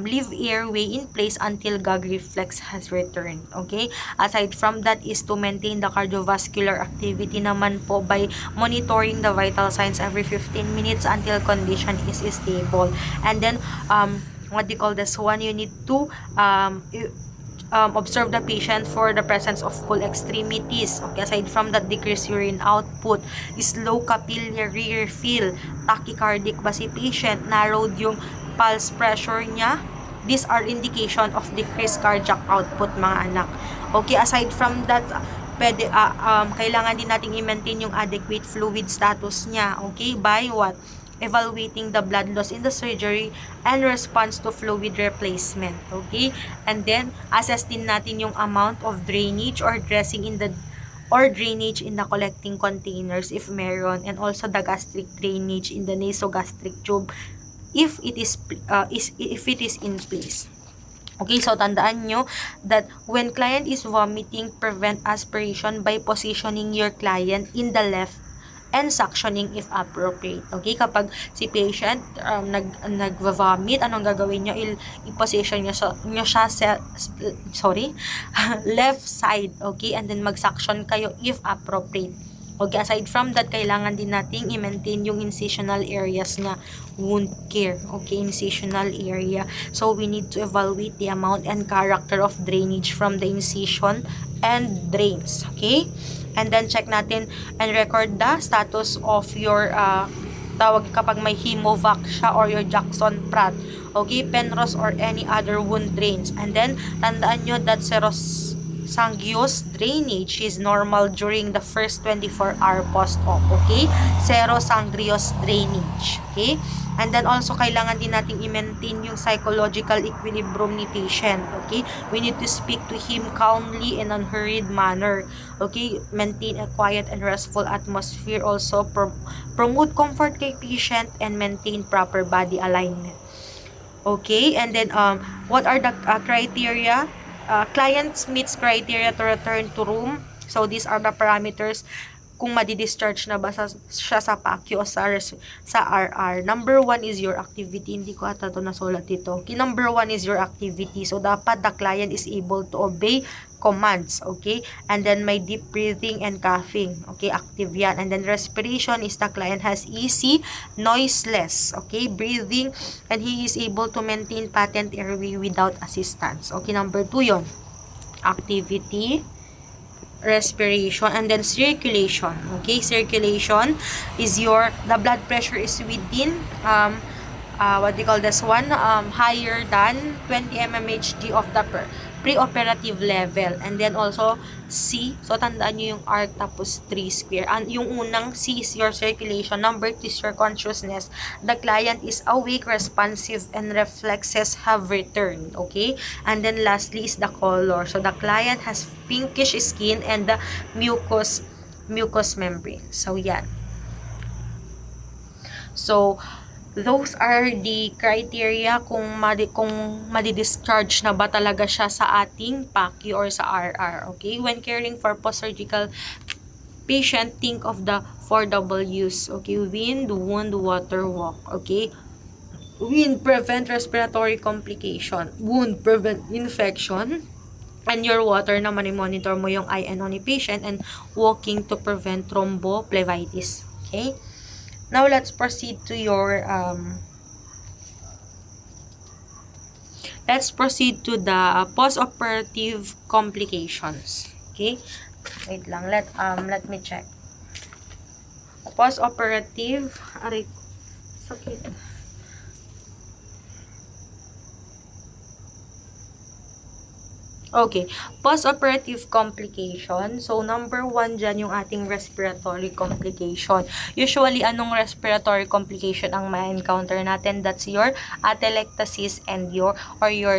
leave airway in place until gag reflex has returned. Okay? Aside from that is to maintain the cardiovascular activity naman po by monitoring the vital signs every 15 minutes until condition is stable. And then, what do you call this one? You need to observe the patient for the presence of cool extremities. Okay, aside from that, decreased urine output, slow capillary refill, tachycardic ba si patient, narrowed yung pulse pressure niya. These are indication of decreased cardiac output, mga anak. Okay, aside from that, kailangan din nating i-maintain yung adequate fluid status niya. Okay, by what? Evaluating the blood loss in the surgery and response to fluid replacement. Okay, and then assess din natin yung amount of drainage or drainage in the collecting containers if meron, and also the gastric drainage in the nasogastric tube if it is in place. Okay, so tandaan nyo that when client is vomiting, prevent aspiration by positioning your client in the left and suctioning if appropriate. Okay, kapag si patient nag-vomit, anong gagawin nyo? I-position nyo siya sa left side, okay, and then mag-suction kayo if appropriate. Okay, aside from that, kailangan din nating i-maintain yung incisional areas na wound care. Okay, incisional area. So, we need to evaluate the amount and character of drainage from the incision and drains. Okay? And then, check natin and record the status of your tawag kapag may hemovac siya or your Jackson Pratt. Okay, Penrose or any other wound drains. And then, tandaan nyo that serosanghious drainage is normal during the first 24-hour post-op. Okay? Serosanghious drainage. Okay? And then also, kailangan din natin i-maintain yung psychological equilibrium ni patient. Okay? We need to speak to him calmly in an unhurried manner. Okay? Maintain a quiet and restful atmosphere. Also, promote comfort kay patient and maintain proper body alignment. Okay? And then, what are the criteria? Client meets criteria to return to room. So, these are the parameters kung madi-discharge na ba siya sa PACU o sa RR. Number 1 is your activity. Hindi ko ata ito nasulat dito. Okay, number 1 is your activity. So, dapat the client is able to obey commands. Okay? And then, may deep breathing and coughing. Okay, active yan. And then, respiration is the client has easy, noiseless, okay, breathing, and he is able to maintain patent airway without assistance. Okay, number 2 yon. Activity, respiration, and then circulation. Okay, circulation is the blood pressure is within what do you call this one, higher than 20 mmHg of the pre-operative level. And then also C, so tandaan nyo yung arc tapos 3 square. And yung unang C is your circulation, number 2 is your consciousness. The client is awake, responsive, and reflexes have returned. Okay, and then lastly is the color. So the client has pinkish skin and the mucous membrane. So yan. So those are the criteria kung madi-discharge na ba talaga siya sa ating PACU or sa RR. Okay? When caring for post-surgical patient, think of the 4 W's. Okay? Wind, wound, water, walk. Okay? Wind, prevent respiratory complication. Wound, prevent infection. And your water naman, i-monitor mo yung INO ni patient, and walking to prevent thrombophlebitis. Okay? Now, let's proceed to your, the post-operative complications. Okay? Wait lang, let me check. Post-operative, sakit. Okay, post-operative complication. So, number 1 dyan yung ating respiratory complication. Usually, anong respiratory complication ang ma-encounter natin? That's your atelectasis and your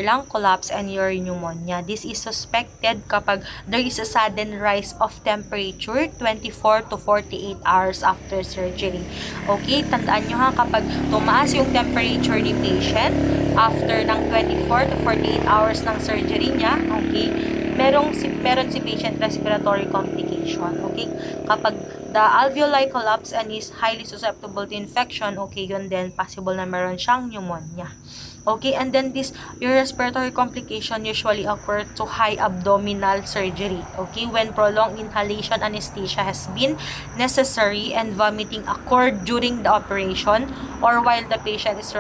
lung collapse and your pneumonia. This is suspected kapag there is a sudden rise of temperature 24 to 48 hours after surgery. Okay, tandaan nyo ha, kapag tumaas yung temperature ni patient after ng 24 to 48 hours ng surgery niya, okay, meron si patient respiratory complication. Okay, kapag the alveoli collapse and is highly susceptible to infection, okay, yun din, possible na meron siyang pneumonia. Okay, and then your respiratory complication usually occur to high abdominal surgery. Okay, when prolonged inhalation anesthesia has been necessary and vomiting occurred during the operation or while the patient is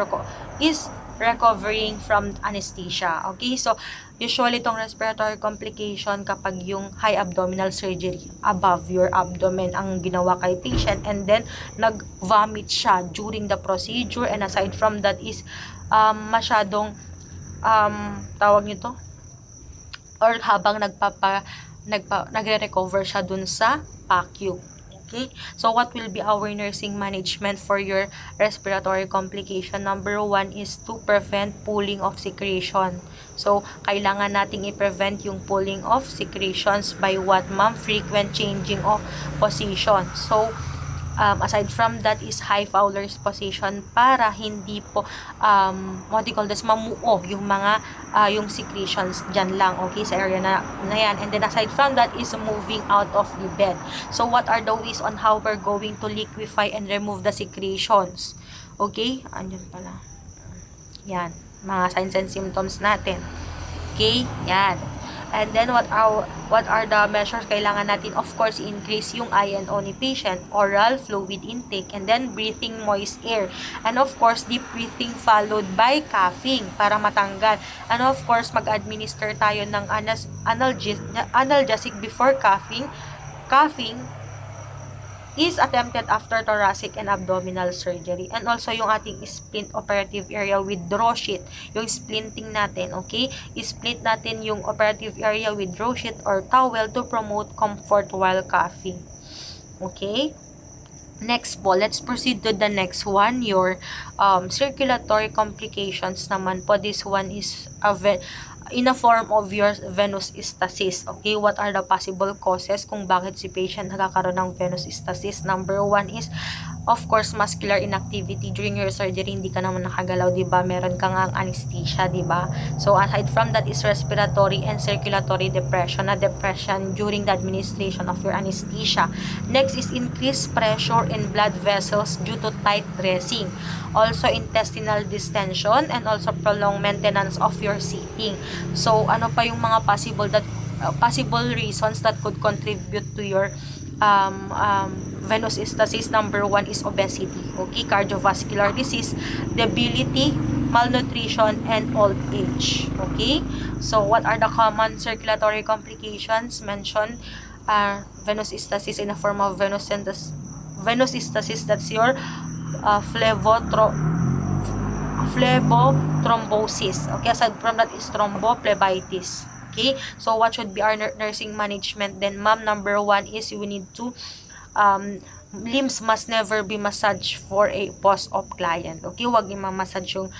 recovering from anesthesia. Okay, so usually itong respiratory complication kapag yung high abdominal surgery above your abdomen ang ginawa kay patient, and then nag-vomit siya during the procedure, and aside from that is masyadong tawag nito, or habang nagre-recover siya dun sa PACU. Okay? So, what will be our nursing management for your respiratory complication? Number 1 is to prevent pooling of secretion. So, kailangan nating i-prevent yung pooling of secretions by what, ma'am? Frequent changing of position. So, aside from that is high Fowler's position para hindi po what do you call this, mamuo yung mga yung secretions dyan lang, okay, sa area na yan. And then aside from that is moving out of the bed. So what are the ways on how we're going to liquefy and remove the secretions? Okay, andyan pala, yan, mga signs and symptoms natin. Okay, yan. And then what are the measures kailangan natin? Of course, increase yung I&O ni patient, oral fluid intake, and then breathing moist air. And of course, deep breathing followed by coughing para matanggal. And of course, mag-administer tayo ng analgesic before coughing. Coughing is attempted after thoracic and abdominal surgery. And also yung ating splint operative area with draw sheet, yung splinting natin, okay? Split natin yung operative area with draw sheet or towel to promote comfort while coughing. Okay? Next po, let's proceed to the next one, your circulatory complications naman po. This one is in a form of your venous stasis. Okay, what are the possible causes kung bakit si patient nagkakaroon ng venous stasis? Number 1 is, of course, muscular inactivity during your surgery. Hindi ka naman nakagalaw, di ba? Meron kang anesthesia, di ba? So, aside from that is respiratory and circulatory depression, depression during the administration of your anesthesia. Next is increased pressure in blood vessels due to tight dressing. Also, intestinal distension and also prolonged maintenance of your seating. So, ano pa yung mga possible reasons that could contribute to your venous stasis? Number 1 is obesity, okay, cardiovascular disease, debility, malnutrition, and old age. Okay, so what are the common circulatory complications mentioned? Venous stasis in a form of venous stasis, that's your phlebothrombosis. Okay, aside from that is thrombophlebitis. Okay, so what should be our nursing management then, ma'am? Number 1 is we need to limbs must never be massaged for a post-op client. Okay, wag i-massage yung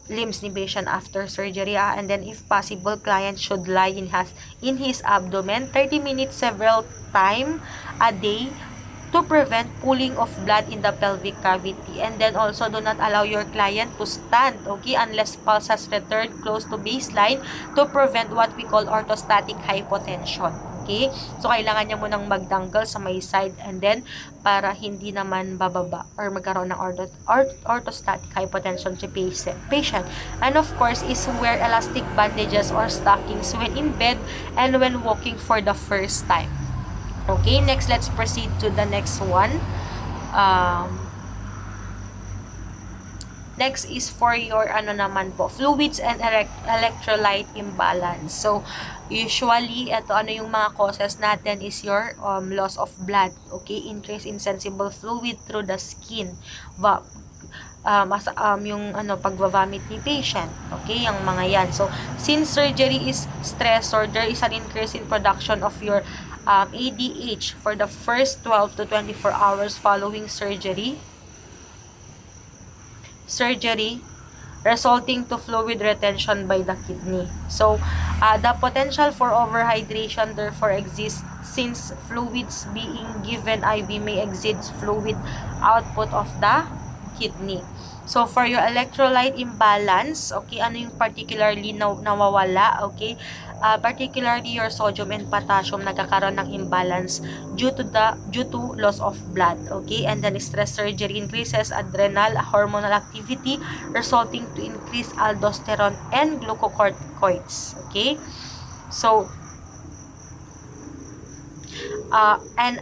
limbs ni patient after surgery. And then if possible, client should lie in his abdomen 30 minutes several time a day to prevent pooling of blood in the pelvic cavity. And then also do not allow your client to stand, okay, unless pulse has returned close to baseline to prevent what we call orthostatic hypotension. Okay, so kailangan niya munang magtanggal sa may side, and then para hindi naman bababa or magkaroon ng orthostatic hypotension si patient. And of course is wear elastic bandages or stockings when in bed and when walking for the first time. Okay, next let's proceed to the next one. Next is for your naman po, fluids and electrolyte imbalance. So usually ito yung mga causes natin is your loss of blood, okay, increase in sensible fluid through the skin, yung pagvavomit ni patient, okay, yung mga yan. So since surgery is stressor, there is an increase in production of your ADH for the first 12 to 24 hours following surgery, resulting to fluid retention by the kidney. So, the potential for overhydration therefore exists since fluids being given IV may exceed fluid output of the kidney. So, for your electrolyte imbalance, okay, ano yung particularly nawawala, okay? Particularly your sodium and potassium nagkakaroon ng imbalance due to loss of blood, okay? And then stress surgery increases adrenal hormonal activity resulting to increased aldosterone and glucocorticoids, okay? So, and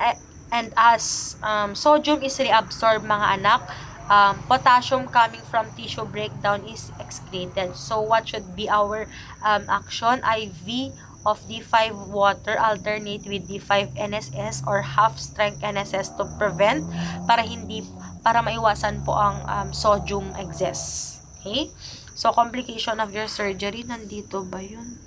as sodium is reabsorbed, mga anak, potassium coming from tissue breakdown is excreted. So what should be our action? IV of D5 water alternate with D5 NSS or half strength NSS to prevent para maiwasan po ang sodium excess. Okay? So complication of your surgery, nandito ba yun?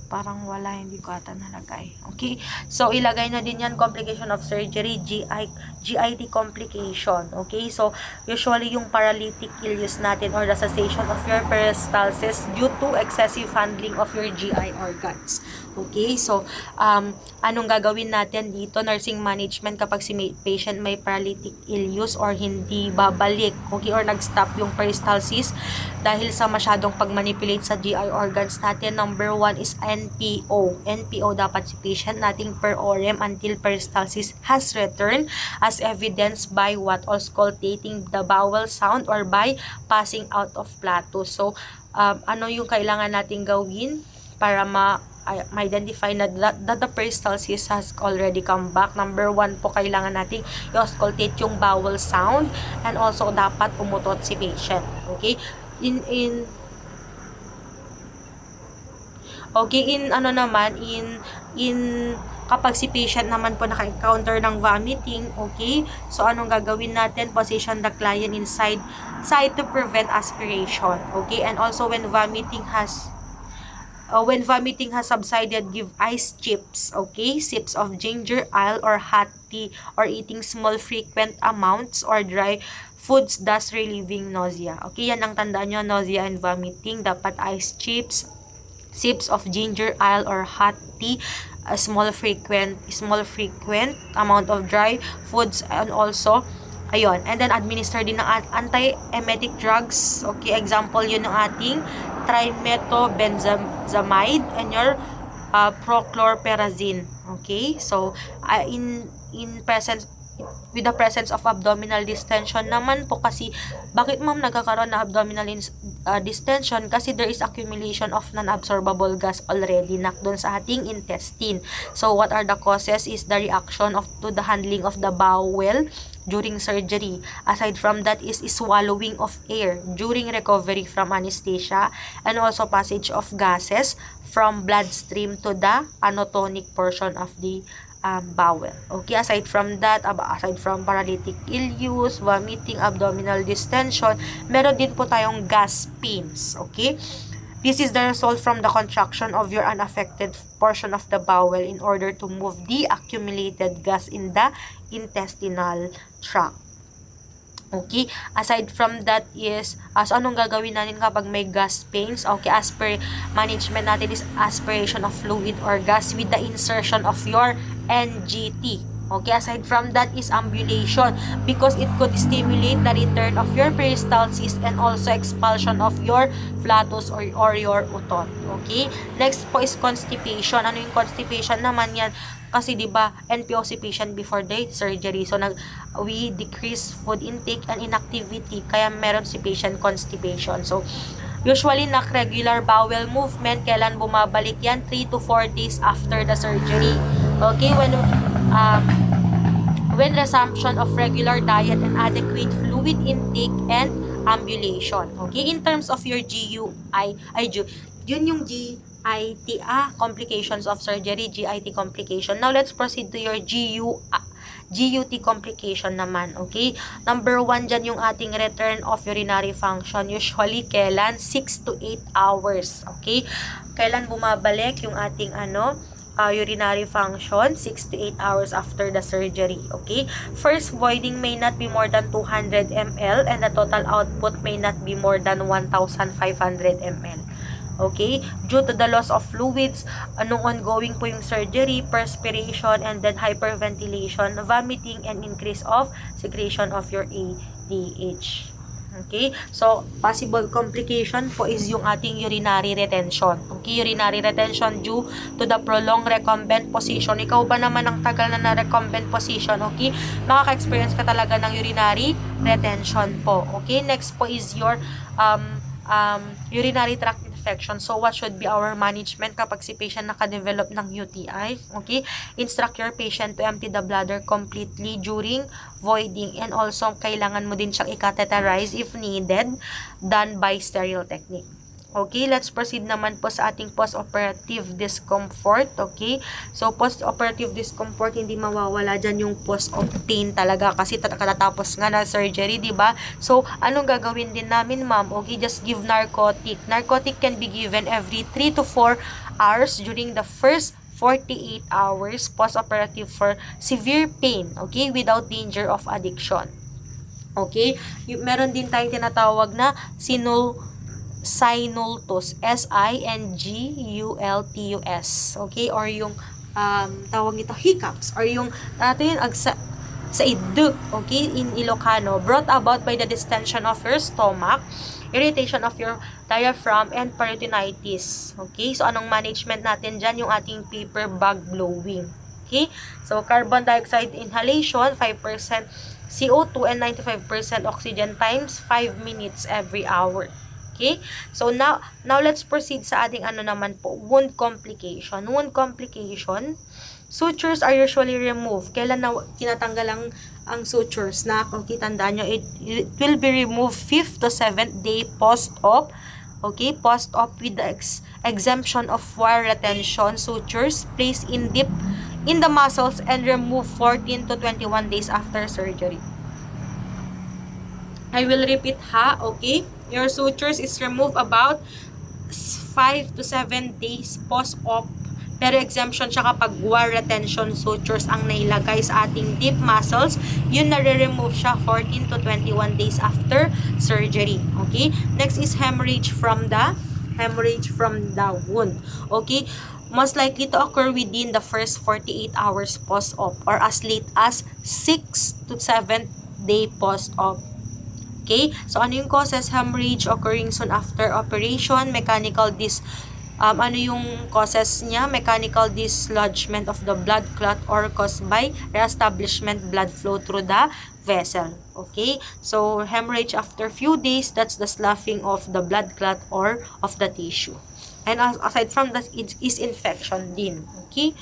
Parang wala, hindi ko ata nalagay. Okay? So, ilagay na din yan, complication of surgery, GIT complication. Okay? So, usually yung paralytic ileus natin or the cessation of your peristalsis due to excessive handling of your GI organs. Okay? So, anong gagawin natin dito? Nursing management kapag si patient may paralytic ileus or hindi babalik, okay? Or nag-stop yung peristalsis dahil sa masyadong pag-manipulate sa GI organs natin. Number 1 is NPO. NPO dapat si patient nating per orem until peristalsis has returned as evidenced by what? Auscultating the bowel sound or by passing out of plato. So, ano yung kailangan nating gawin para ma-identify na that the peristalsis has already come back? Number 1 po, kailangan nating i-auscultate yung bowel sound and also dapat pumutot si patient. Okay? Kapag si patient naman po naka-encounter ng vomiting, okay? So, anong gagawin natin? Position the client inside to prevent aspiration, okay? And also, when vomiting has subsided, give ice chips, okay? Sips of ginger ale or hot tea or eating small frequent amounts or dry foods thus relieving nausea. Okay, yan ang tandaan nyo, nausea and vomiting. Dapat ice chips, sips of ginger ale or hot tea, a small frequent amount of dry foods, and also ayun, and then administer din ng anti-emetic drugs. Okay, example yun ng ating trimethobenzamide and your prochlorperazine. Okay, so with the presence of abdominal distension naman po, kasi bakit ma'am nagkakaroon na abdominal distension? Kasi there is accumulation of non-absorbable gas already doon sa ating intestine. So what are the causes? Is the reaction to the handling of the bowel during surgery. Aside from that is swallowing of air during recovery from anesthesia, and also passage of gases from bloodstream to the anatonic portion of the bowel. Okay, aside from paralytic ileus, vomiting, abdominal distension, meron din po tayong gas pains. Okay, this is the result from the contraction of your unaffected portion of the bowel in order to move the accumulated gas in the intestinal tract. Okay, aside from that is, anong gagawin natin kapag may gas pains? Okay, as per management natin is aspiration of fluid or gas with the insertion of your NGT. Okay, aside from that is ambulation, because it could stimulate the return of your peristalsis and also expulsion of your flatus or your utot. Okay, next po is constipation. Ano yung constipation naman yan? Kasi 'di ba, NPO si patient before the surgery. So we decrease food intake and inactivity, kaya meron si patient constipation. So usually regular bowel movement, kailan bumabalik yan? 3 to 4 days after the surgery. Okay, when resumption of regular diet and adequate fluid intake and ambulation. Okay, in terms of your yun yung GIT, complications of surgery, GIT complication. Now, let's proceed to your GUT complication naman. Okay, number 1 dyan yung ating return of urinary function. Usually, kailan? 6 to 8 hours. Okay, kailan bumabalik yung ating urinary function? 6 to 8 hours after the surgery. Okay, first voiding may not be more than 200 ml and the total output may not be more than 1,500 ml. Okay, due to the loss of fluids nung ongoing po yung surgery, perspiration, and then hyperventilation, vomiting, and increase of secretion of your ADH. Okay, so possible complication po is yung ating urinary retention. Okay, urinary retention due to the prolonged recumbent position. Ikaw ba naman ang tagal na recumbent position? Okay, makaka-experience ka talaga ng urinary retention po. Okay, next po is your urinary tract infection. So, what should be our management kapag si patient nakadevelop ng UTI? Okay? Instruct your patient to empty the bladder completely during voiding, and also kailangan mo din siyang i-catheterize if needed, done by sterile technique. Okay, let's proceed naman po sa ating post-operative discomfort. Okay, so post-operative discomfort, hindi mawawala dyan yung post-op pain talaga kasi katatapos nga na surgery, di ba? So, anong gagawin din namin, ma'am? Okay, just give narcotic. Narcotic can be given every 3 to 4 hours during the first 48 hours post-operative for severe pain, okay, without danger of addiction. Okay, meron din tayong tinatawag na sinultus, SINGULTUS, okay, or yung tawag nito hiccups, or yung natin sa iduk, okay, in Ilocano, brought about by the distension of your stomach, irritation of your diaphragm, and peritonitis. Okay, so anong management natin dyan? Yung ating paper bag blowing. Okay, so carbon dioxide inhalation, 5% CO2 and 95% oxygen times 5 minutes every hour. Okay? So, now let's proceed sa ating naman po, wound complication. Wound complication, sutures are usually removed. Kailan na tinatanggal ang sutures? Na, okay, tandaan nyo, it will be removed 5th to 7th day post-op. Okay? Post-op with the exemption of wire retention sutures placed in deep in the muscles and removed 14 to 21 days after surgery. I will repeat ha, okay? Your sutures is removed about 5 to 7 days post-op. Pero exemption siya kapag wire retention sutures ang nailagay sa ating deep muscles. Yun nare-remove siya 14 to 21 days after surgery. Okay? Next is hemorrhage from the wound. Okay? Most likely to occur within the first 48 hours post-op or as late as 6 to 7 day post-op. Okay? So, ano yung causes? Hemorrhage occurring soon after operation, mechanical ano yung causes niya? Mechanical dislodgement of the blood clot or caused by reestablishment blood flow through the vessel. Okay? So, hemorrhage after few days, that's the sloughing of the blood clot or of the tissue. And aside from that, it is infection din. Okay?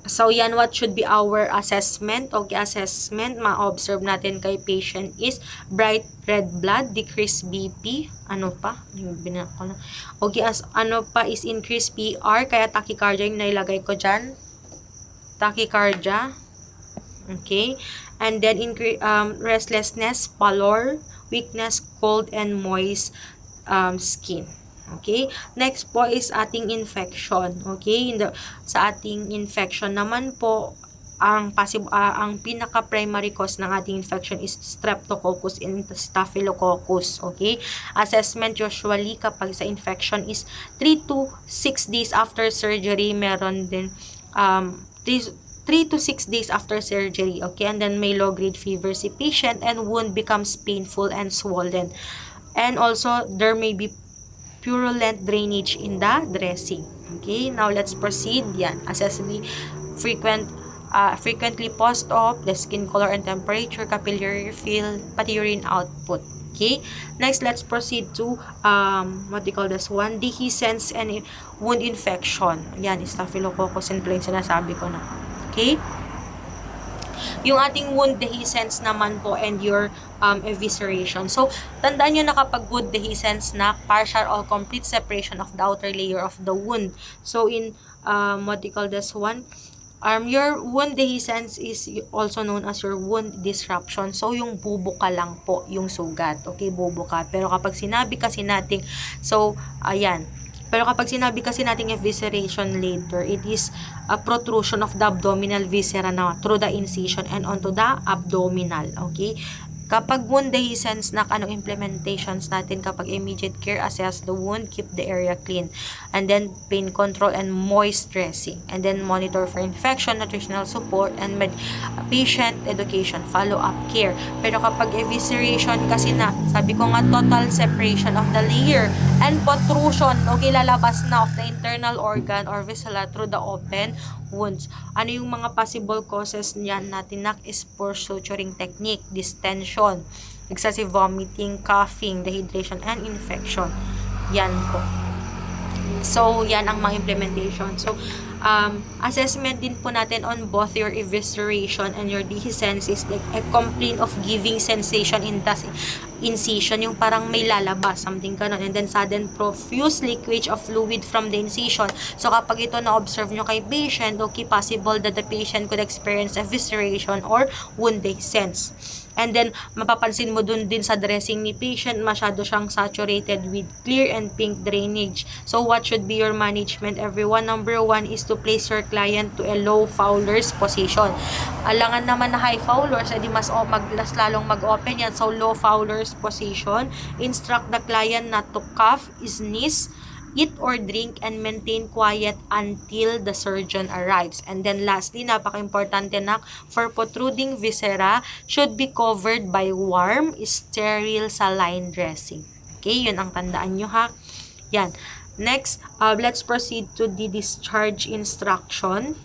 So, yan, what should be our assessment? Okay, assessment, ma-observe natin kay patient is bright red blood, decreased BP, ano pa? Okay, ano pa is increased PR, kaya tachycardia yung nailagay ko dyan. Tachycardia. Okay, and then restlessness, pallor, weakness, cold, and moist skin. Okay? Next po is ating infection. Okay? Sa ating infection naman po, ang pinaka-primary cause ng ating infection is Streptococcus and Staphylococcus. Okay? Assessment usually kapag sa infection is 3 to 6 days after surgery. Meron din 3 to 6 days after surgery. Okay? And then may low-grade fever si patient and wound becomes painful and swollen. And also, there may be purulent drainage in the dressing. Okay, now let's proceed. Yan, assessment frequently post-op, the skin color and temperature, capillary fill, pati urine output. Okay, next let's proceed to what they call this one, dehiscence and wound infection. Yan, staphylococcus and plain sinasabi ko na. Okay, yung ating wound dehiscence naman po and your evisceration. So, tandaan nyo na kapag wound dehiscence na partial or complete separation of the outer layer of the wound. So, in what they call this one, your wound dehiscence is also known as your wound disruption. So, yung bubuka lang po yung sugat. Okay, bubuka. Pero kapag sinabi kasi natin, so, ayan. Pero kapag sinabi kasi nating evisceration later, it is a protrusion of the abdominal viscera na through the incision and onto the abdominal. Okay? Kapag wound dehiscence na, anong implementations natin kapag immediate care, assess the wound, keep the area clean, and then pain control and moist dressing, and then monitor for infection, nutritional support, and patient education, follow-up care. Pero kapag evisceration kasi na, sabi ko nga, total separation of the layer and protrusion, okay, lalabas na of the internal organ or viscera through the open wounds. Ano yung mga possible causes niyan natin? Is poor suturing technique, distension, excessive vomiting, coughing, dehydration, and infection. Yan po. So, yan ang mga implementation. So, assessment din po natin on both your evisceration and your dehiscence is like a complaint of giving sensation in the incision, yung parang may lalabas, something ganon. And then, sudden profuse leakage of fluid from the incision. So, kapag ito na-observe nyo kay patient, okay, possible that the patient could experience evisceration or wound dehiscence. And then, mapapansin mo dun din sa dressing ni patient, masyado siyang saturated with clear and pink drainage. So, what should be your management, everyone? Number 1 is to place your client to a low Fowler's position. Alangan naman na high Fowler's, edi mas lalong mag-open yan. So, low Fowler's position. Instruct the client not to cough, sneeze, eat or drink, and maintain quiet until the surgeon arrives. And then lastly, napaka-importante na, for protruding viscera, should be covered by warm, sterile saline dressing. Okay, yun ang tandaan nyo ha. Yan. Next, let's proceed to the discharge instruction.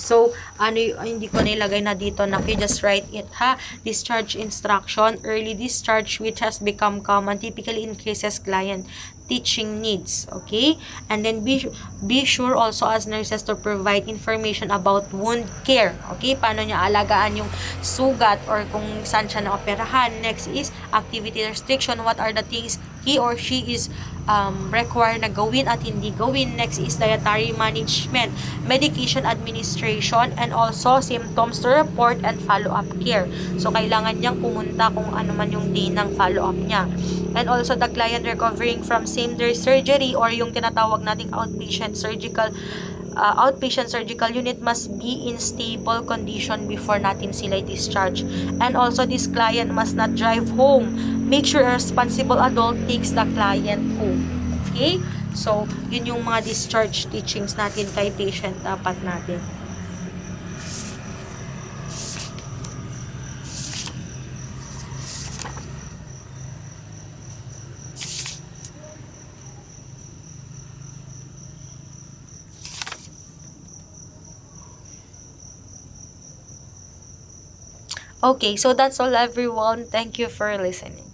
So, hindi ko nilagay na dito na, you just write it ha. Discharge instruction, early discharge which has become common, typically increases client teaching needs, okay? And then be sure also as nurses to provide information about wound care, okay? Paano niya alagaan yung sugat or kung saan siya naoperahan. Next is activity restriction, what are the things he or she is required na gawin at hindi gawin. Next is dietary management, medication administration, and also symptoms to report and follow-up care. So, kailangan niyang pumunta kung ano man yung day ng follow-up niya. And also, the client recovering from same-day surgery or yung tinatawag nating outpatient surgical unit must be in stable condition before natin sila discharge. And also, this client must not drive home. Make sure a responsible adult takes the client home. Okay? So, yun yung mga discharge teachings natin kay patient dapat natin. Okay, so that's all everyone. Thank you for listening.